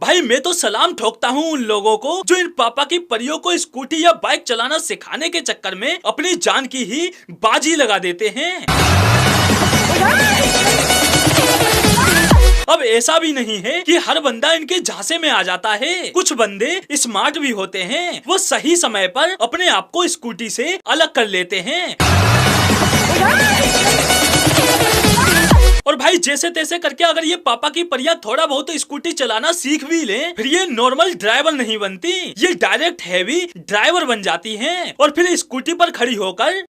भाई मैं तो सलाम ठोकता हूँ उन लोगों को जो इन पापा की परियों को स्कूटी या बाइक चलाना सिखाने के चक्कर में अपनी जान की ही बाजी लगा देते हैं। अब ऐसा भी नहीं है कि हर बंदा इनके झांसे में आ जाता है। कुछ बंदे स्मार्ट भी होते हैं, वो सही समय पर अपने आप को स्कूटी से अलग कर लेते हैं और भाई जैसे तैसे करके अगर ये पापा की परियां थोड़ा बहुत स्कूटी चलाना सीख भी लें, फिर ये नॉर्मल ड्राइवर नहीं बनती, ये डायरेक्ट हैवी ड्राइवर बन जाती हैं और फिर स्कूटी पर खड़ी होकर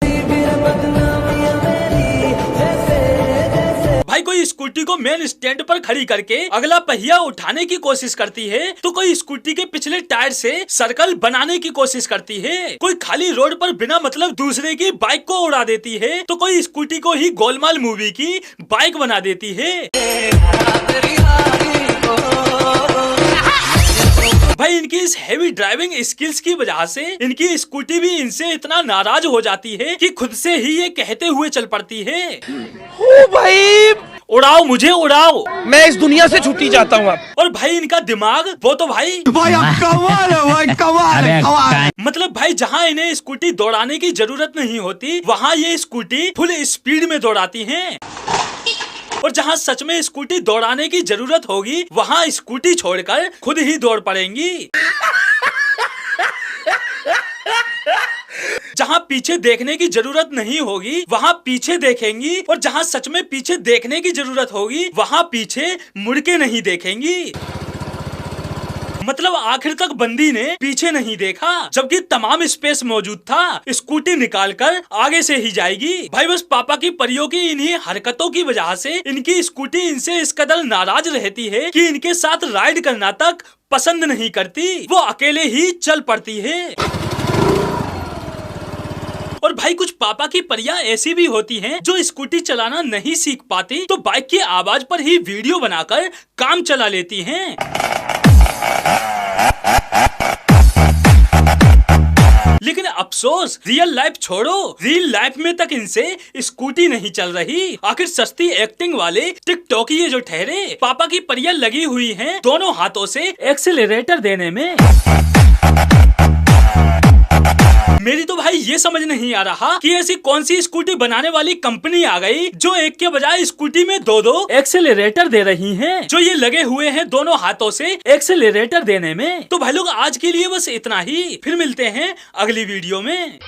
भाई कोई स्कूटी को मेन स्टैंड पर खड़ी करके अगला पहिया उठाने की कोशिश करती है, तो कोई स्कूटी के पिछले टायर से सर्कल बनाने की कोशिश करती है, कोई खाली रोड पर बिना मतलब दूसरे की बाइक को उड़ा देती है, तो कोई स्कूटी को ही गोलमाल मूवी की बाइक बना देती है। भाई इनकी इस हैवी ड्राइविंग स्किल्स की वजह से इनकी स्कूटी भी इनसे इतना नाराज हो जाती है कि खुद से ही ये कहते हुए चल पड़ती है, ओ भाई उड़ाओ मुझे उड़ाओ, मैं इस दुनिया से छुट्टी चाहता हूँ। और भाई इनका दिमाग वो तो भाई कमाल है भाई, कमाल है, कमाल। मतलब भाई जहाँ इन्हें स्कूटी दौड़ाने की जरूरत नहीं होती वहाँ ये स्कूटी फुल स्पीड में दौड़ाती हैं और जहाँ सच में स्कूटी दौड़ाने की जरूरत होगी वहाँ स्कूटी छोड़कर खुद ही दौड़ पड़ेंगी। जहाँ पीछे देखने की जरूरत नहीं होगी वहाँ पीछे देखेंगी और जहाँ सच में पीछे देखने की जरूरत होगी वहाँ पीछे मुड़ के नहीं देखेंगी। मतलब आखिर तक बंदी ने पीछे नहीं देखा जबकि तमाम स्पेस मौजूद था, स्कूटी निकालकर आगे से ही जाएगी। भाई बस पापा की परियों की इन्हीं हरकतों की वजह से इनकी स्कूटी इनसे इस कदर नाराज रहती है कि इनके साथ राइड करना तक पसंद नहीं करती, वो अकेले ही चल पड़ती है। और भाई कुछ पापा की परियां ऐसी भी होती हैं जो स्कूटी चलाना नहीं सीख पाती तो बाइक की आवाज पर ही वीडियो बनाकर काम चला लेती हैं। लेकिन अफसोस रियल लाइफ छोड़ो, रियल लाइफ में तक इनसे स्कूटी नहीं चल रही। आखिर सस्ती एक्टिंग वाले टिकटॉक ये जो ठहरे, पापा की परियां लगी हुई हैं दोनों हाथों से एक्सीलरेटर देने में। मेरी तो भाई ये समझ नहीं आ रहा कि ऐसी कौन सी स्कूटी बनाने वाली कंपनी आ गई जो एक के बजाय स्कूटी में दो दो एक्सेलरेटर दे रही हैं, जो ये लगे हुए हैं दोनों हाथों से एक्सेलरेटर देने में। तो भाई लोग आज के लिए बस इतना ही, फिर मिलते हैं अगली वीडियो में।